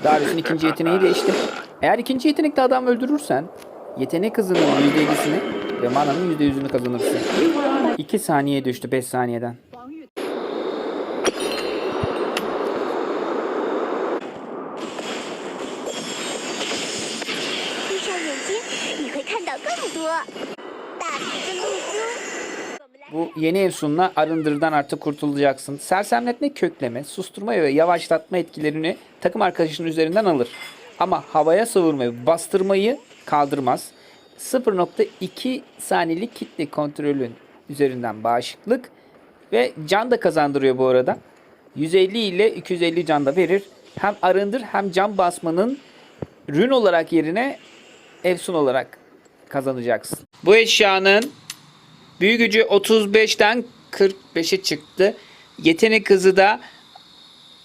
Darius'un ikinci yeteneği değişti. Eğer ikinci yetenekte adam öldürürsen yetenek hızının %7'sini ve mananın %100'ünü kazanırsın. 2 saniye düştü 5 saniyeden. 闭上眼睛，你会看到更多大瓶的露珠。 Bu yeni efsunla Arındır'dan artık kurtulacaksın. Sersemletme, kökleme, susturma ve yavaşlatma etkilerini takım arkadaşının üzerinden alır. Ama havaya savurma ve bastırmayı kaldırmaz. 0.2 saniyelik kitle kontrolün üzerinden bağışıklık ve can da kazandırıyor bu arada. 150 ile 250 can da verir. Hem Arındır hem can basmanın rün olarak yerine efsun olarak kazanacaksın. Bu eşyanın büyü gücü 35'ten 45'e çıktı. Yetenek hızı da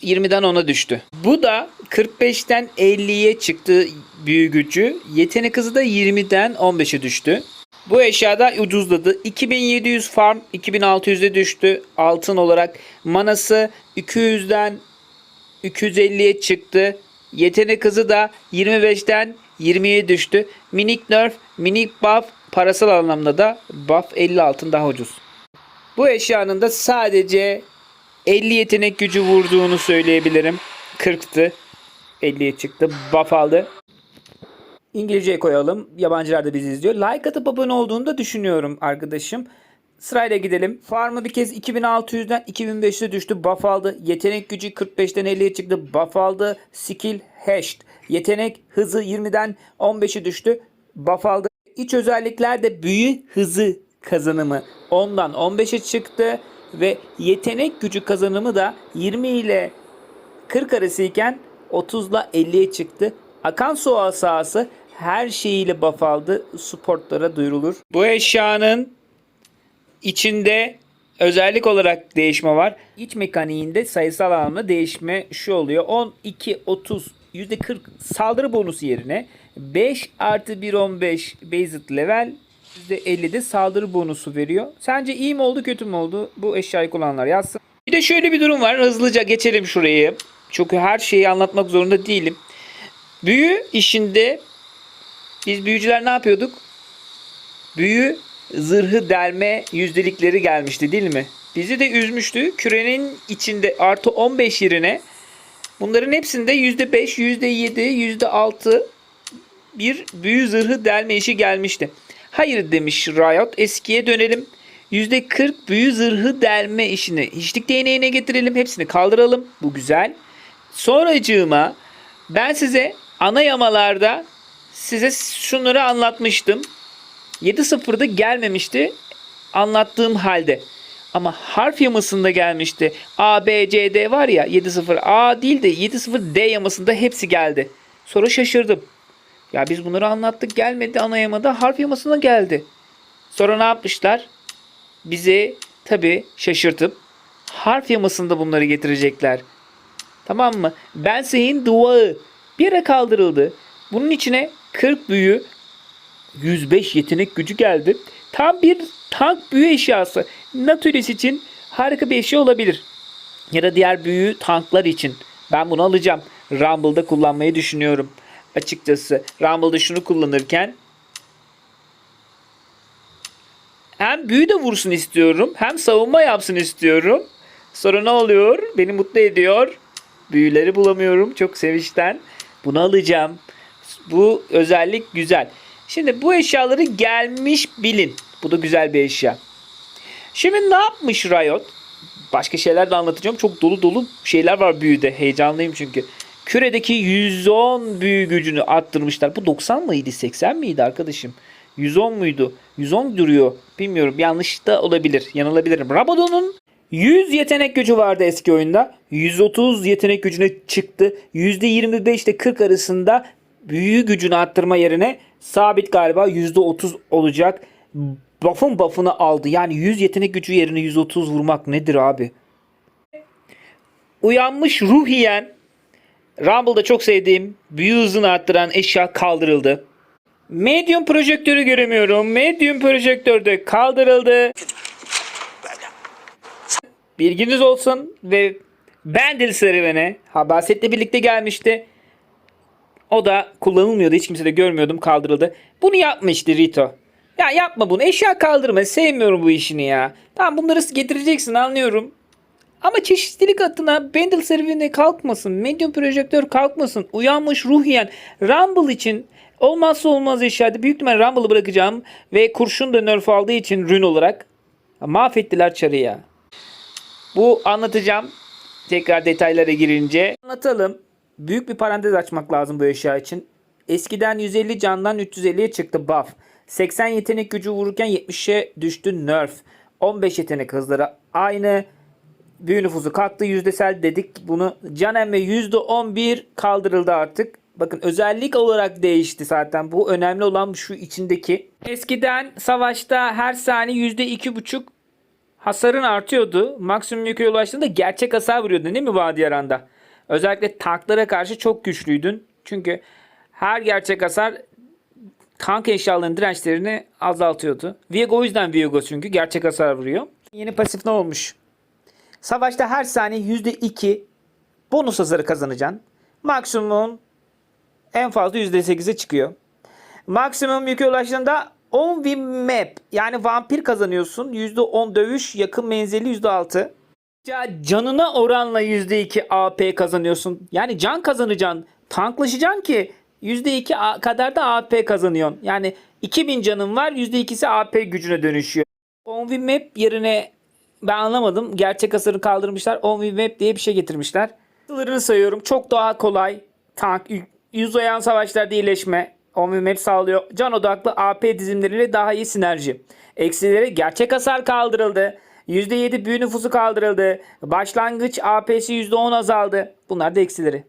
20'den 10'a düştü. Bu da 45'ten 50'ye çıktı büyü gücü. Yetenek hızı da 20'den 15'e düştü. Bu eşyada ucuzladı. 2700 farm 2600'e düştü. Altın olarak manası 200'den 250'ye çıktı. Yetenek hızı da 25'ten 20'ye düştü. Minik nerf, minik buff, parasal anlamda da buff 50 altın daha ucuz. Bu eşyanın da sadece 50 yetenek gücü vurduğunu söyleyebilirim. 40'tı. 50'ye çıktı. Buff aldı. İngilizceye koyalım. Yabancılar da bizi izliyor. Like atıp abone olduğunu da düşünüyorum arkadaşım. Sırayla gidelim. Farmı bir kez 2600'den 2500'e düştü. Buff aldı. Yetenek gücü 45'ten 50'ye çıktı. Buff aldı. Skill hashed. Yetenek hızı 20'den 15'e düştü. Buff aldı. İç özellikler de büyü hızı kazanımı 10'dan 15'e çıktı. Ve yetenek gücü kazanımı da 20 ile 40 arası iken 30 ile 50'ye çıktı. Akan su asası her şeyiyle buff aldı. Supportlara duyurulur. Bu eşyanın içinde özellik olarak değişme var. İç mekaniğinde sayısal anlamda değişme şu oluyor. 12, 30, %40 saldırı bonusu yerine 5 artı 1, 15 Based level %50'de saldırı bonusu veriyor. Sence iyi mi oldu kötü mü oldu? Bu eşyayı kullananlar yazsın. Bir de şöyle bir durum var. Hızlıca geçelim şurayı. Çünkü her şeyi anlatmak zorunda değilim. Büyü işinde biz büyücüler ne yapıyorduk? Büyü zırhı delme yüzdelikleri gelmişti değil mi? Bizi de üzmüştü. Kürenin içinde artı 15 yerine bunların hepsinde %5, %7, %6 bir büyü zırhı delme işi gelmişti. Hayır demiş Riot. Eskiye dönelim. %40 büyü zırhı delme işini hiçlik değneğine getirelim. Hepsini kaldıralım. Bu güzel. Sonracığıma ben size ana yamalarda size şunları anlatmıştım. 7.0'da gelmemişti anlattığım halde. Ama harf yamasında gelmişti. A, B, C, D var ya 7.0 A değil de 7.0 D yamasında hepsi geldi. Sonra şaşırdım. Ya biz bunları anlattık gelmedi ana yamada harf yamasına geldi. Sonra ne yapmışlar? Bizi tabi şaşırtıp harf yamasında bunları getirecekler. Tamam mı? Ben Sey'in duağı bir yere kaldırıldı. Bunun içine 40 büyü 105 yetenek gücü geldi. Tam bir tank büyü eşyası. Nautilus için harika bir eşya olabilir. Ya da diğer büyü tanklar için. Ben bunu alacağım. Rumble'da kullanmayı düşünüyorum. Açıkçası Rumble'da şunu kullanırken hem büyü de vursun istiyorum. Hem savunma yapsın istiyorum. Sonra ne oluyor? Beni mutlu ediyor. Büyüleri bulamıyorum. Çok sevinçten. Bunu alacağım. Bu özellik güzel. Şimdi bu eşyaları gelmiş bilin. Bu da güzel bir eşya. Şimdi ne yapmış Riot? Başka şeyler de anlatacağım. Çok dolu dolu şeyler var büyüde. Heyecanlıyım çünkü. Küredeki 110 büyü gücünü arttırmışlar. Bu 90 mıydı? 80 miydi arkadaşım? 110 muydu? 110 duruyor. Bilmiyorum. Yanlış da olabilir. Yanılabilirim. Rabadon'un 100 yetenek gücü vardı eski oyunda. 130 yetenek gücüne çıktı. %25 ile 40 arasında büyü gücünü arttırma yerine sabit galiba %30 olacak. Buff'ın buff'ını aldı. Yani 100 yetenek gücü yerine 130 vurmak nedir abi? Uyanmış ruh yiyen Rumble'da çok sevdiğim büyü hızını arttıran eşya kaldırıldı. Medium projektörü göremiyorum. Medium projektör de kaldırıldı. Bilginiz olsun ve Bendel serüveni Habaset'le birlikte gelmişti. O da kullanılmıyordu. Hiç kimse de görmüyordum. Kaldırıldı. Bunu yapmıştı Rito. Ya yapma bunu. Eşya kaldırma. Sevmiyorum bu işini ya. Tamam bunları getireceksin anlıyorum. Ama çeşitlilik adına bundle serüveni kalkmasın. Medium projektör kalkmasın. Uyanmış ruh yiyen Rumble için olmazsa olmaz eşyaydı. Büyük ihtimal Rumble'ı bırakacağım. Ve kurşun da nerf aldığı için rün olarak. Mahvettiler çarı ya. Bu anlatacağım. Tekrar detaylara girince. Anlatalım. Büyük bir parantez açmak lazım bu eşya için. Eskiden 150 candan 350'ye çıktı buff. 80 yetenek gücü vururken 70'e düştü nerf. 15 yetenek hızları aynı. Büyü nüfusu kalktı. Yüzdesel dedik bunu. Can emme %11 kaldırıldı artık. Bakın özellik olarak değişti zaten. Bu önemli olan şu içindeki. Eskiden savaşta her saniye %2,5 hasarın artıyordu. Maksimum yükü ulaştığında gerçek hasar vuruyordun değil mi Vadiyaran'da? Özellikle tanklara karşı çok güçlüydün. Çünkü her gerçek hasar tank eşyalarının dirençlerini azaltıyordu. Viego o yüzden Viego çünkü gerçek hasar vuruyor. Yeni pasif ne olmuş? Savaşta her saniye %2 bonus hasarı kazanacaksın. Maksimum en fazla %8'e çıkıyor. Maksimum yükü ulaştığında 10 win map yani vampir kazanıyorsun. %10 dövüş, yakın menzili %6. Canına oranla %2 AP kazanıyorsun. Yani can kazanacaksın. Tanklaşacaksın ki %2 kadar da AP kazanıyorsun. Yani 2000 canın var, %2'si AP gücüne dönüşüyor. 10 win map yerine ben anlamadım. Gerçek hasarı kaldırmışlar. 10 win map diye bir şey getirmişler. Sınırını sayıyorum. Çok daha kolay. Tank, yüz oyan savaşlarda iyileşme. 10 win map sağlıyor. Can odaklı AP dizimleriyle daha iyi sinerji. Eksileri gerçek hasar kaldırıldı. %7 büyü nüfusu kaldırıldı. Başlangıç AP'si %10 azaldı. Bunlar da eksileri.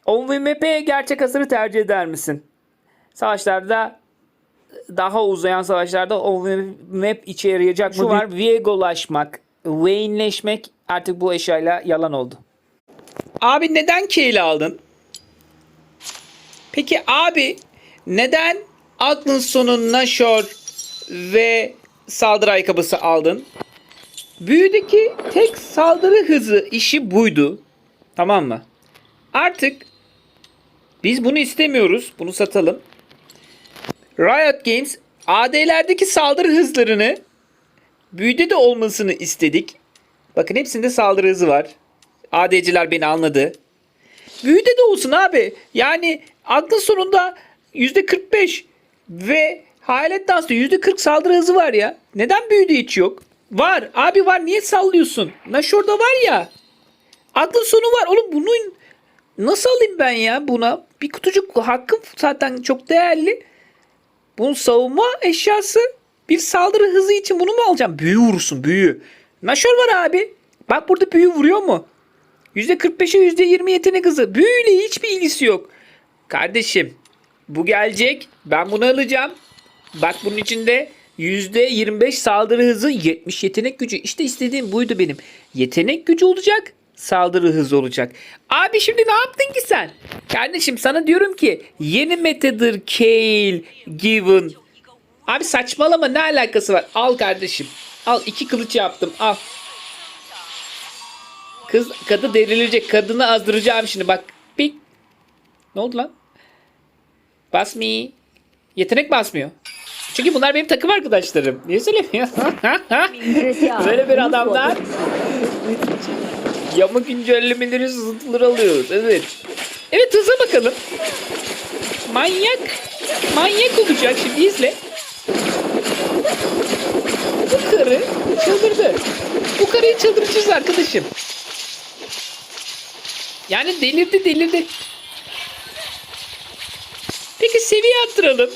10 win map'e gerçek hasarı tercih eder misin? Savaşlarda daha uzayan savaşlarda o map işe yarayacak. Şu var Viego'laşmak, Vayne'leşmek artık bu eşyayla yalan oldu. Abi neden Kale aldın? Peki abi neden aklın sonu Nashor ve saldırı ayakkabısı aldın? Büyüdeki tek saldırı hızı işi buydu. Tamam mı? Artık biz bunu istemiyoruz. Bunu satalım. Riot Games AD'lerdeki saldırı hızlarını büyüde de olmasını istedik. Bakın hepsinde saldırı hızı var. AD'ciler beni anladı. Büyüde de olsun abi. Yani aklın sonunda %45 ve Hayalet Dans'ta %40 saldırı hızı var ya. Neden büyüde hiç yok? Var. Abi var. Niye sallıyorsun? Nashor'da var ya. Aklın sonu var. Oğlum bunu nasıl alayım ben ya buna? Bir kutucuk hakkım zaten çok değerli. Bunun savunma eşyası. Bir saldırı hızı için bunu mu alacağım? Büyü vurursun büyü. Nashor var abi. Bak burada büyü vuruyor mu? %45'e %20 yetenek hızı. Büyüyle hiçbir ilgisi yok. Kardeşim bu gelecek. Ben bunu alacağım. Bak bunun içinde %25 saldırı hızı 70 yetenek gücü. İşte istediğim buydu benim. Yetenek gücü olacak. Saldırı hızı olacak. Abi şimdi ne yaptın ki sen? Kardeşim sana diyorum ki yeni metadır Kale, Given. Abi saçmalama ne alakası var? Al kardeşim. Al 2 kılıç yaptım al. Kadı derilecek. Kadını azdıracağım şimdi bak. Pik. Ne oldu lan? Basmıyor. Yetenek basmıyor. Çünkü bunlar benim takım arkadaşlarım. Niye söylemiyor? Böyle bir adamlar. Yama güncellemeleri sızıntıları alıyoruz. Evet. Evet hıza bakalım. Manyak. Manyak olacak şimdi izle. Bu karı çıldırdı. Bu karıyı çıldıracağız arkadaşım. Yani delirdi. Peki seviye arttıralım.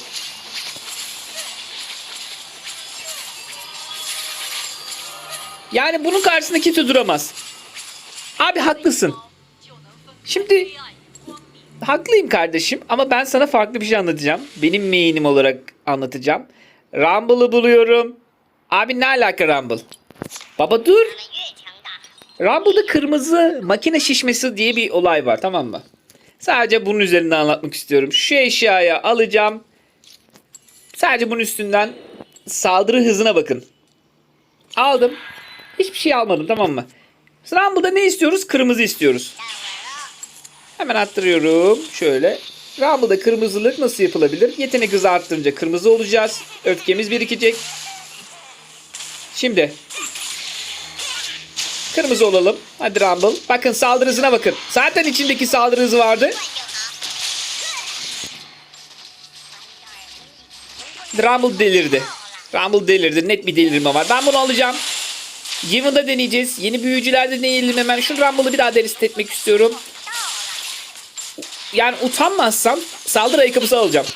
Yani bunun karşısında kimse duramaz. Abi haklısın. Şimdi haklıyım kardeşim ama ben sana farklı bir şey anlatacağım. Benim main'im olarak anlatacağım. Rumble'ı buluyorum. Abi ne alaka Rumble? Baba dur. Rumble'da kırmızı makine şişmesi diye bir olay var tamam mı? Sadece bunun üzerinden anlatmak istiyorum. Şu eşyaya alacağım. Sadece bunun üstünden saldırı hızına bakın. Aldım. Hiçbir şey almadım tamam mı? Rumble'da ne istiyoruz? Kırmızı istiyoruz. Hemen attırıyorum. Şöyle. Rumble'da kırmızılık nasıl yapılabilir? Yetenek hızı arttırınca kırmızı olacağız. Öfkemiz birikecek. Şimdi kırmızı olalım. Hadi Rumble. Bakın saldırı hızına bakın. Zaten içindeki saldırı hızı vardı. Rumble delirdi. Rumble delirdi. Net bir delirme var. Ben bunu alacağım. Given'da deneyeceğiz. Yeni büyücülerde deneyelim hemen. Şu Rumble'ı bir daha derist etmek istiyorum. Yani utanmazsam saldırı ayakkabısı alacağım.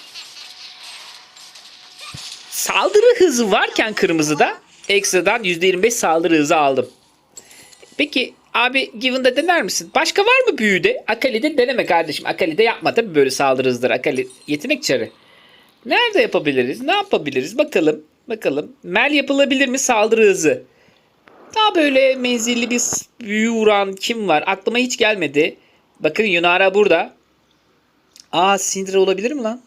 Saldırı hızı varken kırmızıda ekstradan %25 saldırı hızı aldım. Peki abi Given'da dener misin? Başka var mı büyüde? Akali'de deneme kardeşim. Akali'de yapma tabii böyle saldırı hızları. Akali yetenek çarı. Nerede yapabiliriz? Ne yapabiliriz? Bakalım. Bakalım. Mel yapılabilir mi saldırı hızı? Daha böyle menzilli bir büyü vuran kim var? Aklıma hiç gelmedi. Bakın Yunara burada. Aa Syndra olabilir mi lan?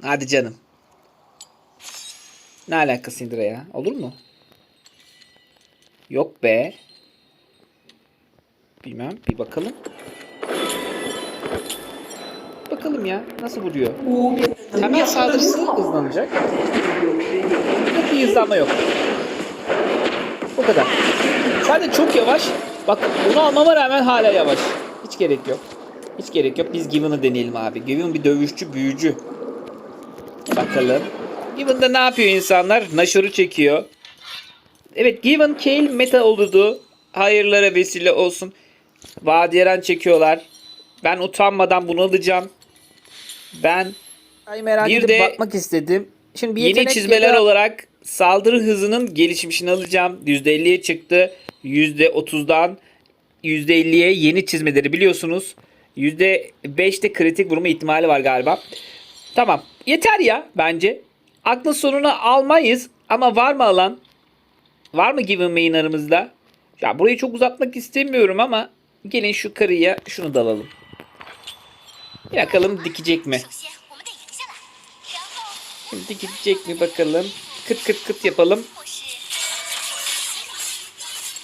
Hadi canım. Ne alaka Syndra ya? Olur mu? Yok be. Bilmem. Bir bakalım. Bakalım ya. Nasıl vuruyor? Hemen saldırısı hızlanacak. Yok bir hızlanma yok. O kadar. Sadece çok yavaş. Bak bunu almama rağmen hala yavaş. Hiç gerek yok. Hiç gerek yok. Biz Given'ı deneyelim abi. Given bir dövüşçü, büyücü. Bakalım. Given'da ne yapıyor insanlar? Nashor'u çekiyor. Evet Given Kale meta olurdu. Hayırlara vesile olsun. Vadiyaran çekiyorlar. Ben utanmadan bunu alacağım. Ben merak Bir edip de bakmak istedim. Şimdi bir yeni yetenek çizmeler ya da- olarak saldırı hızının gelişmişini alacağım. %50'ye çıktı. %30'dan %50'ye yeni çizmeleri biliyorsunuz. %5'te kritik vurma ihtimali var galiba. Tamam. Yeter ya bence. Aklın sonuna almayız. Ama var mı alan? Var mı Given Main aramızda? Ya burayı çok uzatmak istemiyorum ama gelin şu karıya şunu da alalım. Bakalım dikecek mi? 首先我们得赢下来，然后 Şimdi dikecek mi bakalım. Kıt kıt kıt yapalım. 或是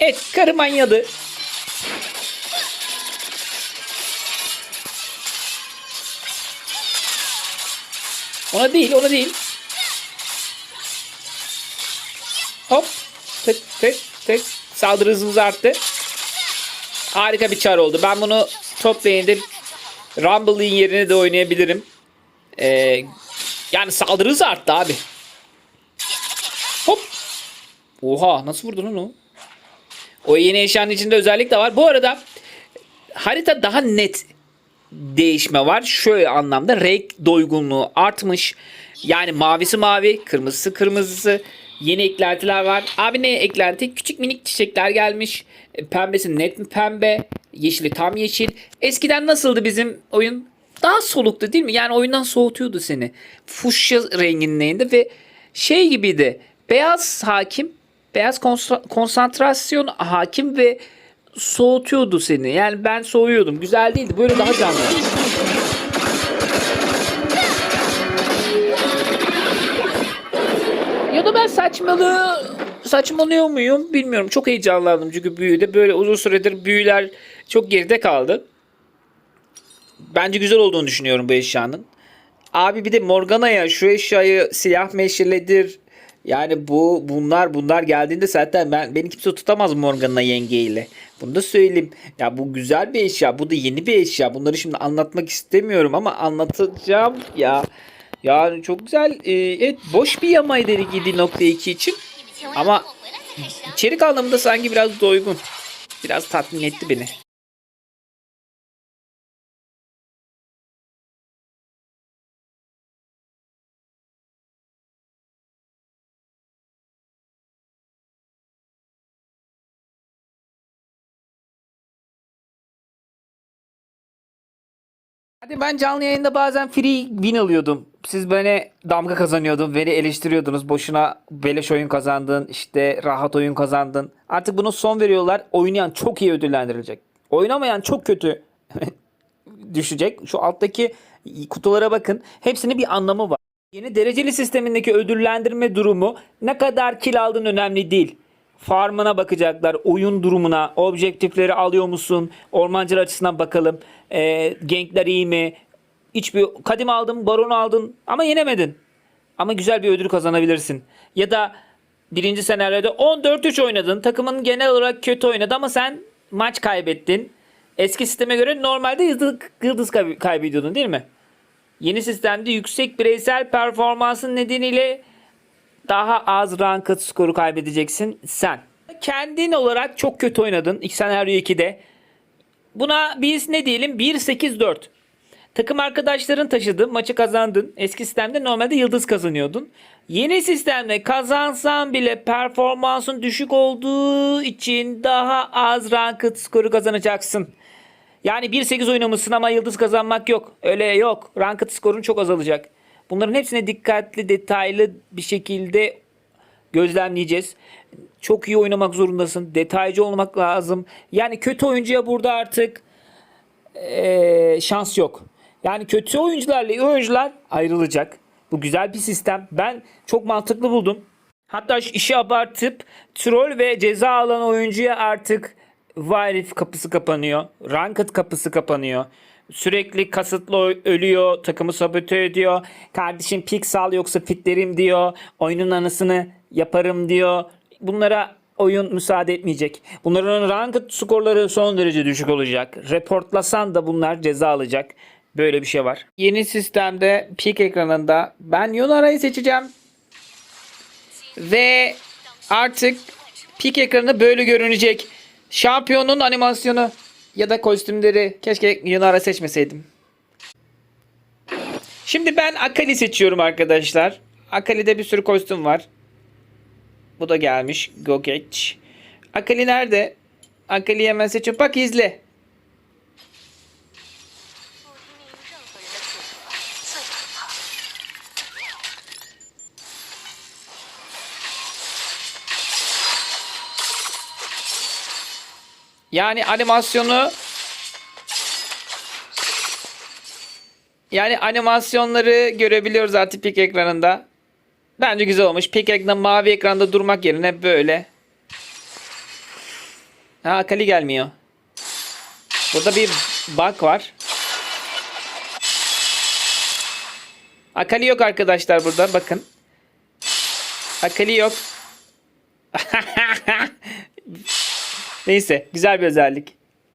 Evet karı manyadı. Ona değil ona değil. Hop. Tık tık tık. Saldırı hızımız arttı. Harika bir çar oldu. Ben bunu top lane'de Rumble'ın yerine de oynayabilirim. Yani saldırı hızı arttı abi. Hop. Oha nasıl vurdun onu? O yeni eşyanın içinde özellik de var. Bu arada harita daha net değişme var. Şöyle anlamda renk doygunluğu artmış. Yani mavisi mavi, kırmızısı kırmızısı. Yeni eklentiler var. Abi ne eklenti? Küçük minik çiçekler gelmiş. Pembesi net mi pembe? Yeşili tam yeşil. Eskiden nasıldı bizim oyun? Daha soluktu değil mi? Yani oyundan soğutuyordu seni. Fuşya rengindeydi ve şey gibiydi. Beyaz hakim, beyaz konsantrasyon hakim ve soğutuyordu seni. Yani ben soğuyordum. Güzel değildi. Böyle daha canlı. Ya da ben saçmalıyor muyum bilmiyorum. Çok heyecanlandım çünkü büyüde böyle uzun süredir büyüler çok geride kaldı. Bence güzel olduğunu düşünüyorum bu eşyanın. Abi bir de Morgana'ya şu eşyayı siyah meşaledir. Yani bunlar geldiğinde zaten beni kimse tutamaz Morgana yengeyle. Bunu da söyleyeyim. Ya bu güzel bir eşya. Bu da yeni bir eşya. Bunları şimdi anlatmak istemiyorum ama anlatacağım ya. Yani çok güzel. Evet boş bir yamaydı 7.2 için. 你们千万 Ama 让我回来才开始啊！ içerik anlamında sanki biraz doygun. Biraz tatmin etti beni. Hadi ben canlı yayında bazen free win alıyordum. Siz beni damga kazanıyordun, beni eleştiriyordunuz. Boşuna beleş oyun kazandın, işte rahat oyun kazandın. Artık buna son veriyorlar. Oynayan çok iyi ödüllendirilecek. Oynamayan çok kötü düşecek. Şu alttaki kutulara bakın. Hepsinin bir anlamı var. Yeni dereceli sistemindeki ödüllendirme durumu ne kadar kill aldığın önemli değil. Farmına bakacaklar, oyun durumuna, objektifleri alıyor musun? Ormancılar açısından bakalım. Gankler iyi mi? hiçbir kadim aldın, baron aldın ama yenemedin. Ama güzel bir ödül kazanabilirsin. Ya da birinci senaryoda 14-3 oynadın. Takımın genel olarak kötü oynadı ama sen maç kaybettin. Eski sisteme göre normalde yıldız kaybediyordun değil mi? Yeni sistemde yüksek bireysel performansın nedeniyle daha az ranked skoru kaybedeceksin sen. Kendin olarak çok kötü oynadın. Senaryo 2'de. Buna biz ne diyelim? 1-8-4. Takım arkadaşların taşıdı. Maçı kazandın. Eski sistemde normalde yıldız kazanıyordun. Yeni sistemde kazansan bile performansın düşük olduğu için daha az ranked skoru kazanacaksın. Yani 1-8 oynamışsın ama yıldız kazanmak yok. Öyle yok. Ranked skorun çok azalacak. Bunların hepsine dikkatli, detaylı bir şekilde gözlemleyeceğiz. Çok iyi oynamak zorundasın. Detaycı olmak lazım. Yani kötü oyuncuya burada artık şans yok. Yani kötü oyuncularla iyi oyuncular ayrılacak. Bu güzel bir sistem. Ben çok mantıklı buldum. Hatta şu işi abartıp troll ve ceza alan oyuncuya artık Wild kapısı kapanıyor. Ranked kapısı kapanıyor. Sürekli kasıtlı ölüyor. Takımı sabote ediyor. Kardeşim pik sal yoksa pitlerim diyor. Oyunun anısını yaparım diyor. Bunlara oyun müsaade etmeyecek. Bunların ranked skorları son derece düşük olacak. Reportlasan da bunlar ceza alacak. Böyle bir şey var. Yeni sistemde pik ekranında ben Yunara'yı seçeceğim. Ve artık pik ekranı böyle görünecek. Şampiyonun animasyonu ya da kostümleri keşke Yunara seçmeseydim. Şimdi ben Akali seçiyorum arkadaşlar. Akali'de bir sürü kostüm var. Bu da gelmiş. Go geç. Akali nerede? Akali'yi hemen seçiyorum. Bak izle. Yani animasyonları görebiliyoruz artık pik ekranında. Bence güzel olmuş. Pik ekranında mavi ekranda durmak yerine böyle. Ha, Akali gelmiyor. Burada bir bug var. Akali yok arkadaşlar burada. Bakın. Akali yok. Neyse. Güzel bir özellik.